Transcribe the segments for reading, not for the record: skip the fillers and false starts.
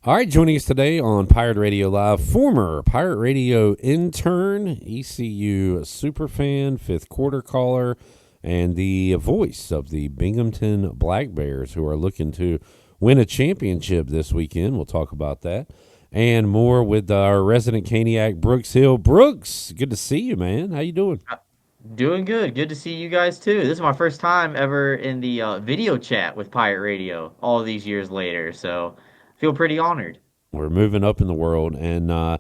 All right, joining us today on Pirate Radio Live, former Pirate Radio intern, ECU superfan, fifth quarter caller, and the voice of the Binghamton Black Bears, who are looking to win a championship this weekend. We'll talk about that and more with our resident Caniac, Brooks Hill. Brooks, good to see you, man. How you doing? Uh, Doing good. Good to see you guys too. This is my first time ever in the video chat with Pirate Radio all these years later, so feel pretty honored. We're moving up in the world, and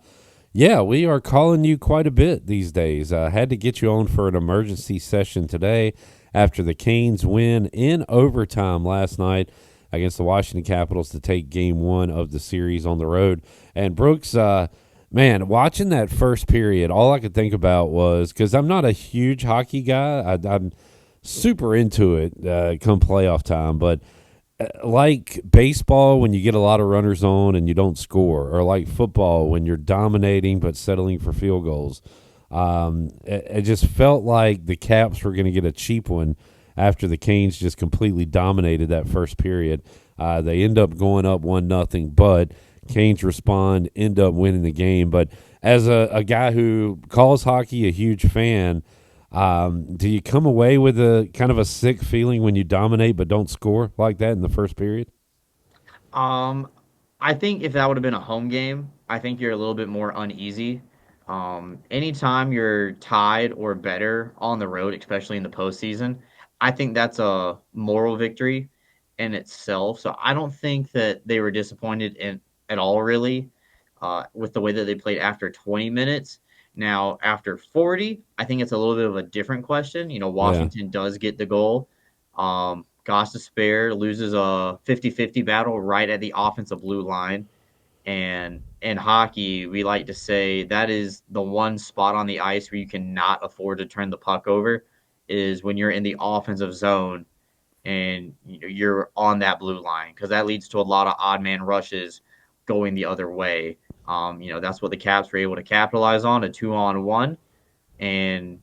yeah, we are calling you quite a bit these days. I had to get you on for an emergency session today after the Canes win in overtime last night against the Washington Capitals to take game one of the series on the road. And Brooks, man, watching that first period, all I could think about was because I'm not a huge hockey guy, I'm super into it come playoff time, but like baseball when you get a lot of runners on and you don't score, or like football when you're dominating but settling for field goals. It just felt like the Caps were going to get a cheap one after the Canes just completely dominated that first period. They end up going up 1-0, but Canes respond, end up winning the game. But as a guy who calls hockey, a huge fan, do you come away with a kind of a sick feeling when you dominate but don't score like that in the first period? Um, I think if that would have been a home game, I think you're a little bit more uneasy. Anytime you're tied or better on the road, especially in the postseason, I think that's a moral victory in itself. So I don't think that they were disappointed in at all, really, with the way that they played after 20 minutes. Now, after 40, I think it's a little bit of a different question. Yeah, Washington does get the goal. Goss Despair loses a 50-50 battle right at the offensive blue line. And in hockey, we like to say that is the one spot on the ice where you cannot afford to turn the puck over is when you're in the offensive zone and you're on that blue line because that leads to a lot of odd man rushes going the other way. That's what the Caps were able to capitalize on, a 2-on-1, and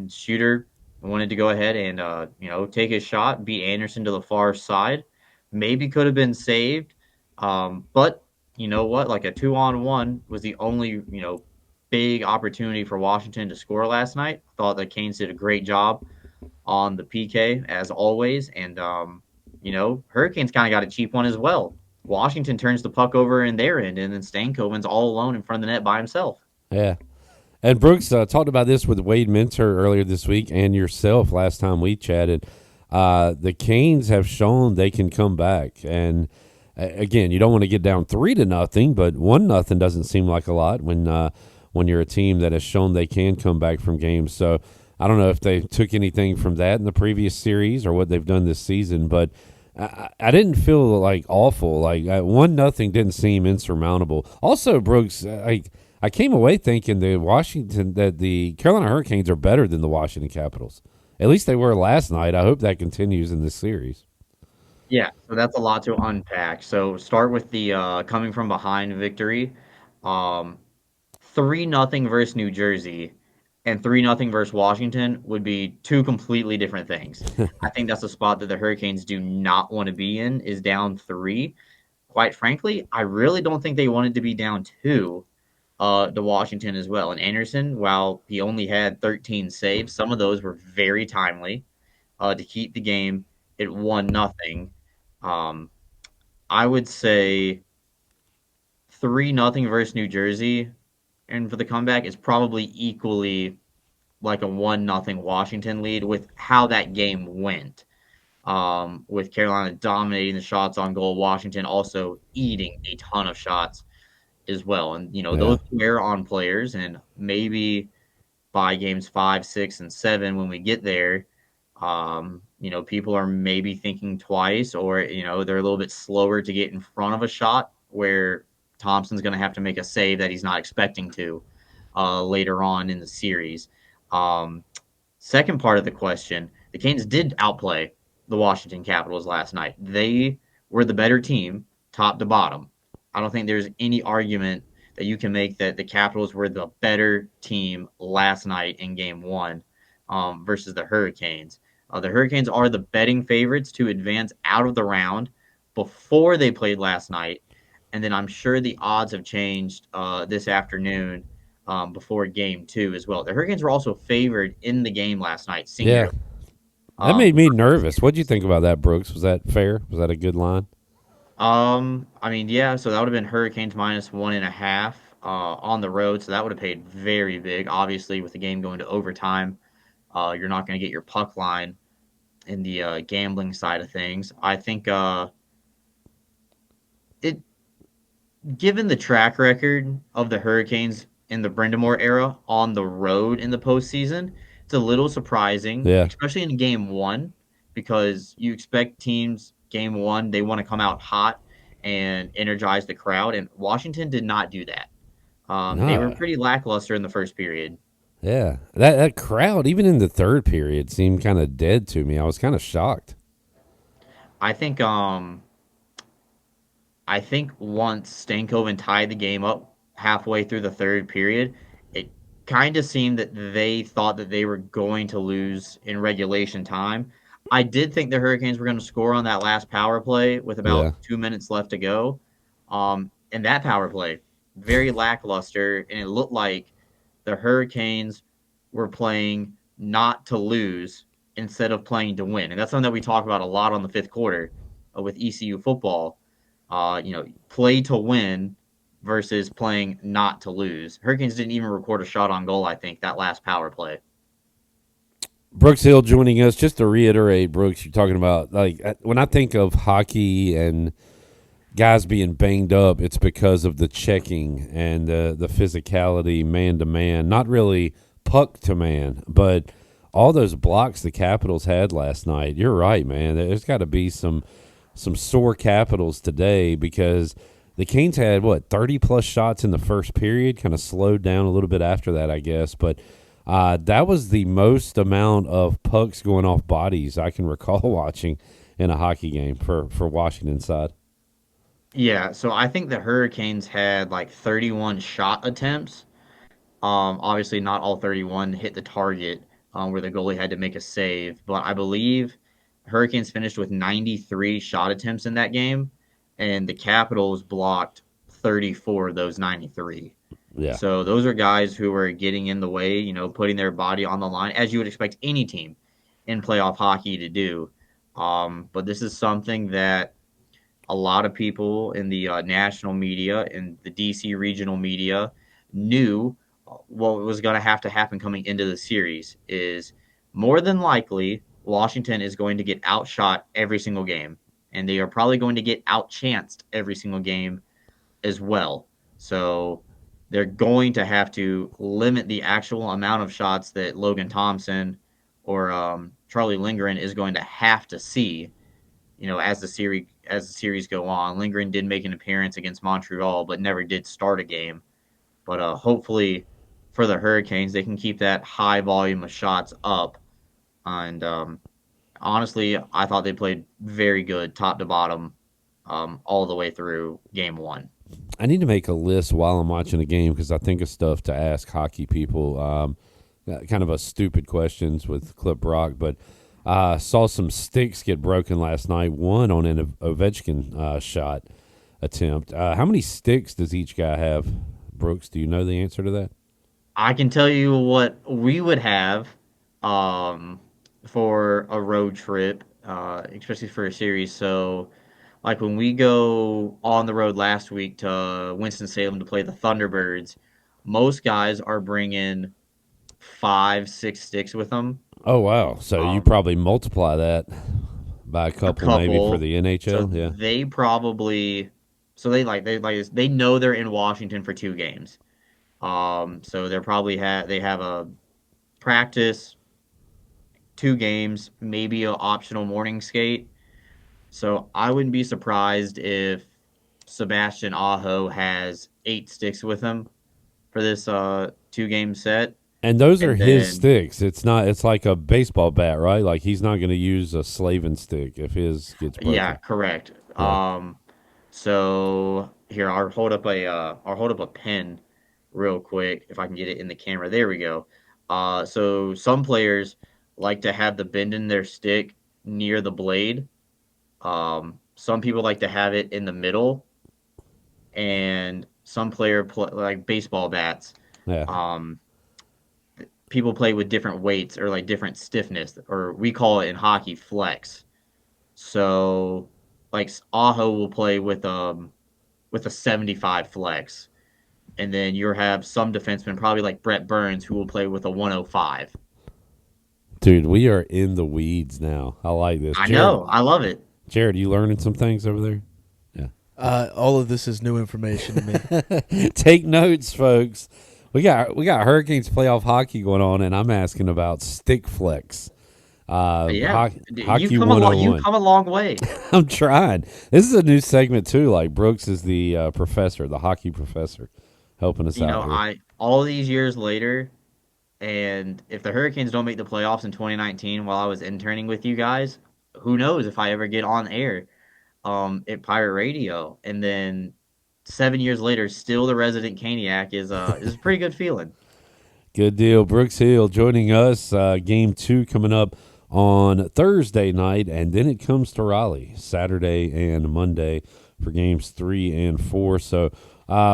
Shooter wanted to go ahead and take his shot, beat Anderson to the far side. Maybe could have been saved, but you know what? Like a 2-on-1 was the only big opportunity for Washington to score last night. I thought the Canes did a great job on the PK as always, and Hurricanes kind of got a cheap one as well. Washington turns the puck over in their end, and then Stankoven's all alone in front of the net by himself. yeah. And Brooks talked about this with Wade Minter earlier this week and yourself last time we chatted. The Canes have shown they can come back, and again, you don't want to get down 3-0, but 1-0 doesn't seem like a lot when you're a team that has shown they can come back from games. So I don't know if they took anything from that in the previous series or what they've done this season, but I didn't feel like awful. Like 1-0 didn't seem insurmountable. Also, Brooks, I came away thinking that the Carolina Hurricanes are better than the Washington Capitals. At least they were last night. I hope that continues in this series. Yeah, so that's a lot to unpack. So start with the coming from behind victory. Um, 3-0 versus New Jersey and 3-0 versus Washington would be two completely different things. I think that's a spot that the Hurricanes do not want to be in, is down three. Quite frankly, I really don't think they wanted to be down two to Washington as well. And Anderson, while he only had 13 saves, some of those were very timely to keep the game at 1-0. Um, I would say 3-0 versus New Jersey, and for the comeback is probably equally like a 1-0 Washington lead with how that game went. With Carolina dominating the shots on goal, Washington also eating a ton of shots as well. And those Yeah, wear on players, and maybe by games 5, 6, and 7 when we get there, people are maybe thinking twice, or they're a little bit slower to get in front of a shot where Thompson's going to have to make a save that he's not expecting to later on in the series. Um, Second part of the question, the Canes did outplay the Washington Capitals last night. They were the better team, top to bottom. I don't think there's any argument that you can make that the Capitals were the better team last night in game one versus the Hurricanes. The Hurricanes are the betting favorites to advance out of the round before they played last night. and then I'm sure the odds have changed this afternoon before game two as well. The Hurricanes were also favored in the game last night, Yeah, singularly. that made me Over the nervous. What'd you series. think about that, Brooks? Was that fair? Was that a good line? I mean, yeah, so that would have been Hurricanes minus 1.5 on the road, so that would have paid very big. Obviously, with the game going to overtime, you're not going to get your puck line in the gambling side of things. I think it given the track record of the Hurricanes in the Brindamore era on the road in the postseason, it's a little surprising, Yeah. especially in game one, because you expect teams game one, they want to come out hot and energize the crowd. And Washington did not do that. They were No. pretty lackluster in the first period. Yeah. That crowd, even in the third period, seemed kind of dead to me. I was kind of shocked. I think once Stankoven tied the game up halfway through the third period, it kind of seemed that they thought that they were going to lose in regulation time. I did think the Hurricanes were going to score on that last power play with Yeah. about 2 minutes left to go. And that power play, very lackluster, and it looked like the Hurricanes were playing not to lose instead of playing to win. And that's something that we talk about a lot on the fifth quarter with ECU football. Play to win versus playing not to lose. Hurricanes didn't even record a shot on goal, I think, that last power play. Brooks Hill joining us. Just to reiterate, Brooks, you're talking about, like, when I think of hockey and guys being banged up, it's because of the checking and the physicality, man to man. Not really puck to man, but all those blocks the Capitals had last night. You're right, man. There's got to be some sore Capitals today because the Canes had, what, 30 plus shots in the first period, kind of slowed down a little bit after that, I guess. But that was the most amount of pucks going off bodies I can recall watching in a hockey game for Washington side. Yeah, so I think the Hurricanes had like 31 shot attempts. Obviously, not all 31 hit the target where the goalie had to make a save, but I believe Hurricanes finished with 93 shot attempts in that game, and the Capitals blocked 34 of those 93. Yeah. So those are guys who are getting in the way, putting their body on the line, as you would expect any team in playoff hockey to do. But this is something that a lot of people in the national media and the DC regional media knew what was going to happen coming into the series is more than likely Washington is going to get outshot every single game, and they are probably going to get outchanced every single game as well. So they're going to have to limit the actual amount of shots that Logan Thompson or Charlie Lindgren is going to have to see. As the series go on. Lindgren did make an appearance against Montreal, but never did start a game. But hopefully for the Hurricanes, they can keep that high volume of shots up. And honestly, I thought they played very good, top to bottom, all the way through game one. I need to make a list while I'm watching a game because I think of stuff to ask hockey people. Kind of a stupid questions with Clip Rock, but saw some sticks get broken last night. One on an Ovechkin shot attempt. How many sticks does each guy have? Brooks, do you know the answer to that? I can tell you what we would have um, for a road trip, especially for a series. So, like when we go on the road last week to Winston-Salem to play the Thunderbirds, most guys are bringing 5, 6 sticks with them. Oh wow! So you Um, probably multiply that by a a couple, maybe for couple. the So NHL. Yeah. they probably, so they know they're in Washington for 2 games. So they have a practice, 2 games, maybe an optional morning skate. So I wouldn't be surprised if Sebastian Aho has 8 sticks with him for this 2 game set. And those are And his then sticks. It's not. It's like a baseball bat, right? Like he's not going to use a slaving stick if his gets yeah, broken. correct. Yeah. So here I'll hold up a pen real quick if I can get it in the camera. There we go. So some players like to have the bend in their stick near the blade. Some people like to have it in the middle. and some player like baseball bats. Yeah. Um, People play with different weights or like different stiffness, or we call it in hockey flex. So like Aho will play with a 75 flex, and then you have some defensemen, probably like Brett Burns, who will play with a 105. Dude, we are in the weeds now. I like this. I know, Jared, I love it. Jared, you learning some things over there? Yeah. All of this is new information to me. Take notes, folks. We got Hurricanes playoff hockey going on, and I'm asking about stick flex. Yeah, Hockey you've 101. come a long way. I'm trying. This is a new segment too. Like Brooks is the professor, the hockey professor, helping us You out know, here. I all these years later, and if the Hurricanes don't make the playoffs in 2019 while I was interning with you guys, who knows if I ever get on air at Pirate Radio, and then 7 years later, still the resident Caniac is a pretty good feeling. Good deal. Brooks Hill joining us. Game 2 coming up on Thursday night, and then it comes to Raleigh Saturday and Monday for games 3 and 4. So,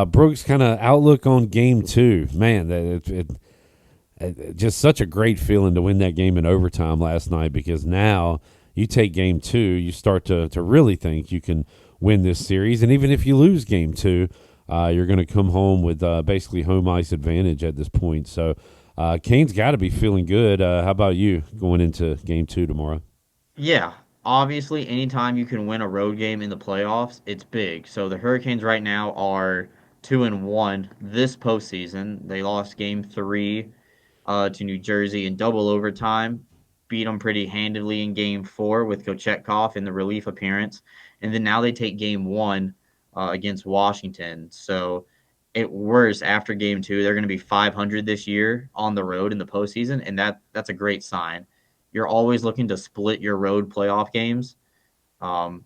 Brooks, kind of outlook on game 2. Man, just such a great feeling to win that game in overtime last night, because now you take game 2, you start to really think you can win this series. And even if you lose game 2, you're going to come home with basically home ice advantage at this point. So Kane's got to be feeling good. How about you going into game 2 tomorrow? Yeah, obviously, anytime you can win a road game in the playoffs, it's big. So the Hurricanes right now are 2-1 this postseason. They lost game 3 to New Jersey in double overtime, beat them pretty handily in game 4 with Kochetkov in the relief appearance, and then now they take game 1 against Washington. So at worst, after game 2, they're going to be 500 this year on the road in the postseason, and that's a great sign. You're always looking to split your road playoff games,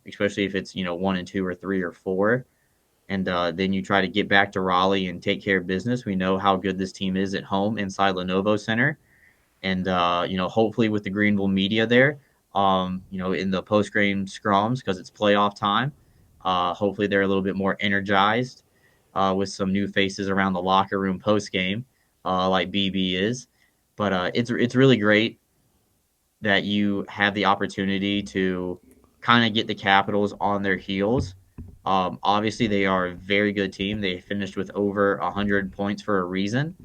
especially if it's 1 and 2 or 3 or 4, and then you try to get back to Raleigh and take care of business. We know how good this team is at home inside Lenovo Center, and hopefully with the Greenville media there, in the post game scrums because it's playoff time. Hopefully they're a little bit more energized with some new faces around the locker room post game, like BB is. But it's really great that you have the opportunity to kind of get the Capitals on their heels. Obviously, they are a very good team. They finished with over 100 points for a reason.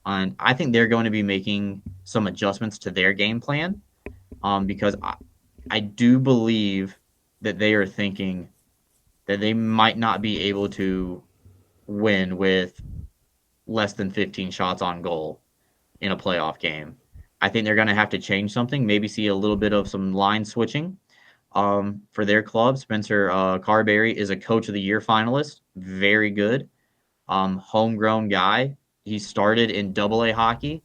And I think they're going to be making some adjustments to their game plan because I do believe that they are thinking that they might not be able to win with less than 15 shots on goal in a playoff game. I think they're going to have to change something, maybe see a little bit of some line switching for their club. Spencer Carberry is a Coach of the Year finalist, very good, homegrown guy. He started in Double A hockey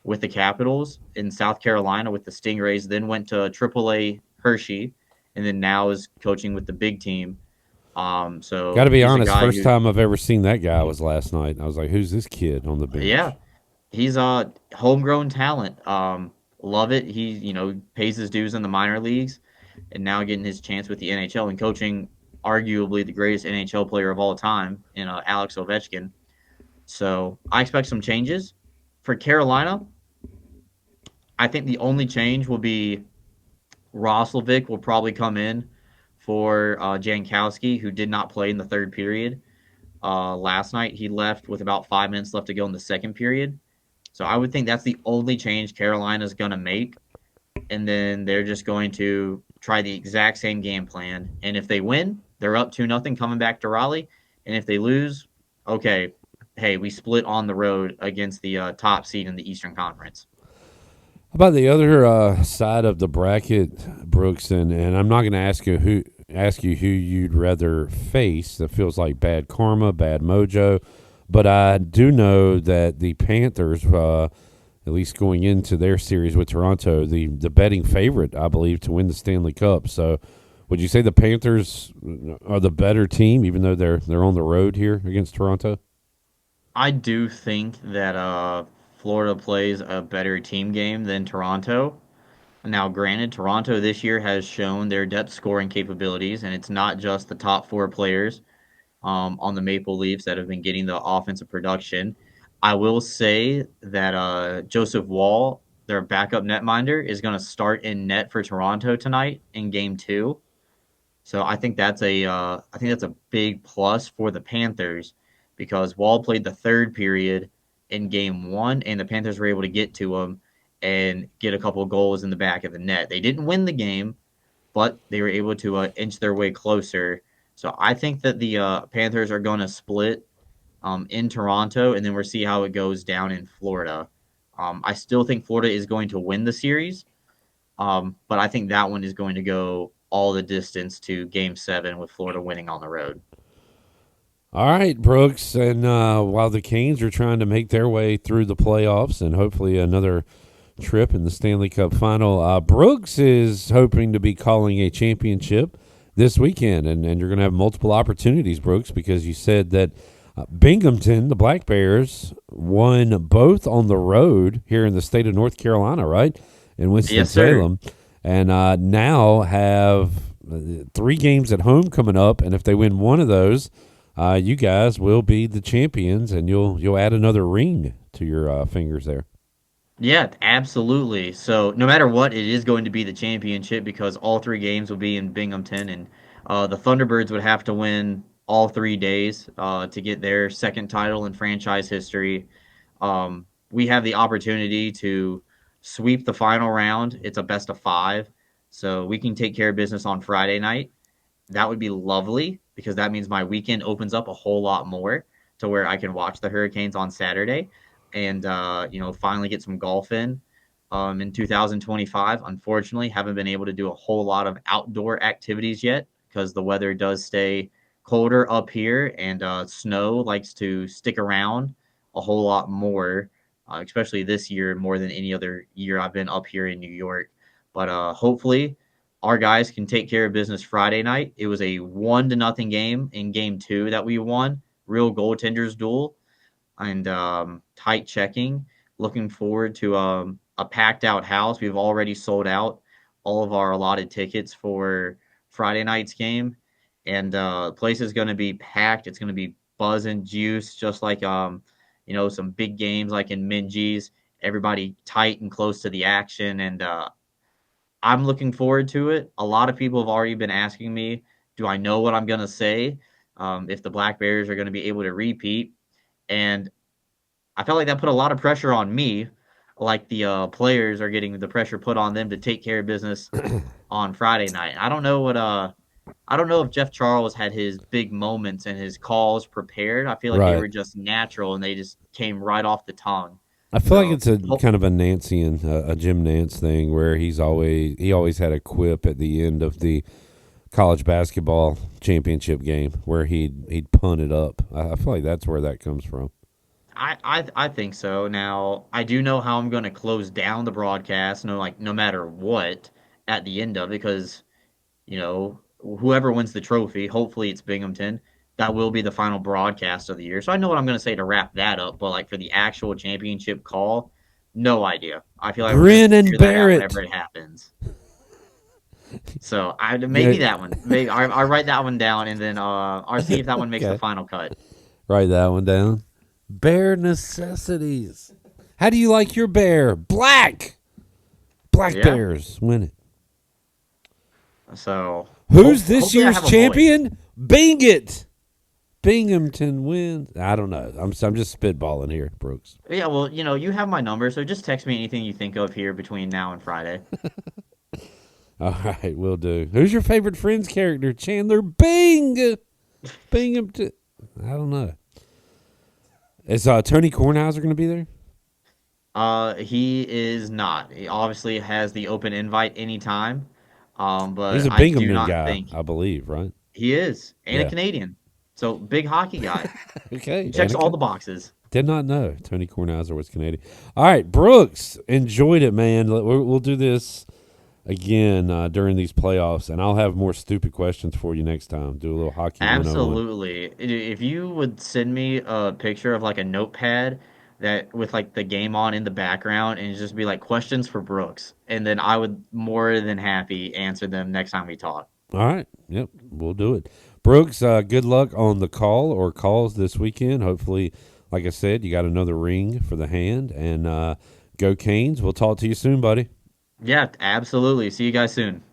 with the Capitals in South Carolina with the Stingrays, then went to Triple A Hershey, and then now is coaching with the big team. Got So to be he's a honest, guy first who, time I've ever seen that guy was last night. I was like, who's this kid on the yeah, bench? he's a homegrown talent. Love it. He pays his dues in the minor leagues, and now getting his chance with the NHL and coaching arguably the greatest NHL player of all time in Alex Ovechkin. So I expect some changes for Carolina. I think the only change will be Roslovic will probably come in for Jankowski, who did not play in the third period last night. He left with about 5 minutes left to go in the second period. So I would think that's the only change Carolina's going to make. And then they're just going to try the exact same game plan. And if they win, they're up 2-0 coming back to Raleigh. And if they lose, okay, hey, we split on the road against the top seed in the Eastern Conference. How about the other side of the bracket, Brooks? And I'm not going to ask you who you'd rather face. That feels like bad karma, bad mojo. But I do know that the Panthers, at least going into their series with Toronto, the betting favorite, I believe, to win the Stanley Cup. So, would you say the Panthers are the better team, even though they're on the road here against Toronto? I do think that Florida plays a better team game than Toronto. Now, granted, Toronto this year has shown their depth scoring capabilities, and it's not just the top 4 players. on the Maple Leafs that have been getting the offensive production. I will say that Joseph Wall, their backup netminder, is going to start in net for Toronto tonight in Game 2. So I think that's a big plus for the Panthers because Wall played the third period in Game 1, and the Panthers were able to get to him and get a couple of goals in the back of the net. They didn't win the game, but they were able to inch their way closer. So I think that the Panthers are going to split in Toronto, and then we'll see how it goes down in Florida. I still think Florida is going to win the series, but I think that one is going to go all the distance to Game 7 with Florida winning on the road. All right, Brooks. And while the Canes are trying to make their way through the playoffs and hopefully another trip in the Stanley Cup final, Brooks is hoping to be calling a championship this weekend. And you're going to have multiple opportunities, Brooks, because you said that Binghamton, the Black Bears, won both on the road here in the state of North Carolina, right? In Winston-Salem. Yes, and now have 3 games at home coming up. And if they win one of those, you guys will be the champions, and you'll add another ring to your fingers there. Yeah, absolutely. So no matter what, it is going to be the championship because all 3 games will be in Binghamton, and the Thunderbirds would have to win all 3 days to get their second title in franchise history. We have the opportunity to sweep the final round. It's a best of 5, so we can take care of business on Friday night. That would be lovely because that means my weekend opens up a whole lot more to where I can watch the Hurricanes on Saturday and finally get some golf in 2025. Unfortunately, haven't been able to do a whole lot of outdoor activities yet because the weather does stay colder up here and snow likes to stick around a whole lot more, especially this year more than any other year I've been up here in New York. But hopefully our guys can take care of business Friday night. It was a 1-0 game in Game 2 that we won. Real goaltenders duel and tight checking. Looking forward to a packed out house. We've already sold out all of our allotted tickets for Friday night's game, and the place is going to be packed. It's going to be buzz and juice, just like some big games like in Minji's. Everybody tight and close to the action, and I'm looking forward to it. A lot of people have already been asking me, do I know what I'm going to say if the Black Bears are going to be able to repeat? And I felt like that put a lot of pressure on me, like the players are getting the pressure put on them to take care of business on Friday night. I don't know if Jeff Charles had his big moments and his calls prepared. I feel like they Right. were just natural and they just came right off the tongue. I feel like So, it's a kind of a Nancian, a Jim Nance thing, where he always had a quip at the end of the college basketball championship game where he'd punt it up. I feel like that's where that comes from. I think so. Now I do know how I'm going to close down the broadcast. No matter what at the end of it, because whoever wins the trophy, hopefully it's Binghamton. That will be the final broadcast of the year. So I know what I'm going to say to wrap that up. But like for the actual championship call, no idea. I feel like we're going to Grin and figure that bear out it. whenever it happens. So maybe Yeah, that one. Maybe I'll write that one down and then I'll see if that one makes the okay. final cut. Write that one down. Bear necessities. How do you like your bear? Black. Black Yeah. Bears win it. So Who's this hopefully I year's have a voice. champion? Bing it. Binghamton wins. I don't know. I'm just spitballing here, Brooks. Yeah, well, you have my number, so just text me anything you think of here between now and Friday. All right, we'll do. Who's your favorite Friends character? Chandler Bing. Binghamton. I don't know. Is Tony Kornheiser going to be there? He is not. He obviously has the open invite anytime. He's But a I do Binghamton not guy, think I believe, right? he is, and a Yeah. Canadian. So big hockey guy. Okay, He checks all Anakin. the boxes. Did not know Tony Kornheiser was Canadian. All right, Brooks, enjoyed it, man. We'll do this again during these playoffs, and I'll have more stupid questions for you next time. Do a little hockey 101. Absolutely. If you would send me a picture of like a notepad that with like the game on in the background and just be like questions for Brooks, and then I would more than happy answer them next time we talk. All right, yep, we'll do it. Brooks, good luck on the call or calls this weekend. Hopefully, like I said, you got another ring for the hand. And go Canes. We'll talk to you soon, buddy. Yeah, absolutely. See you guys soon.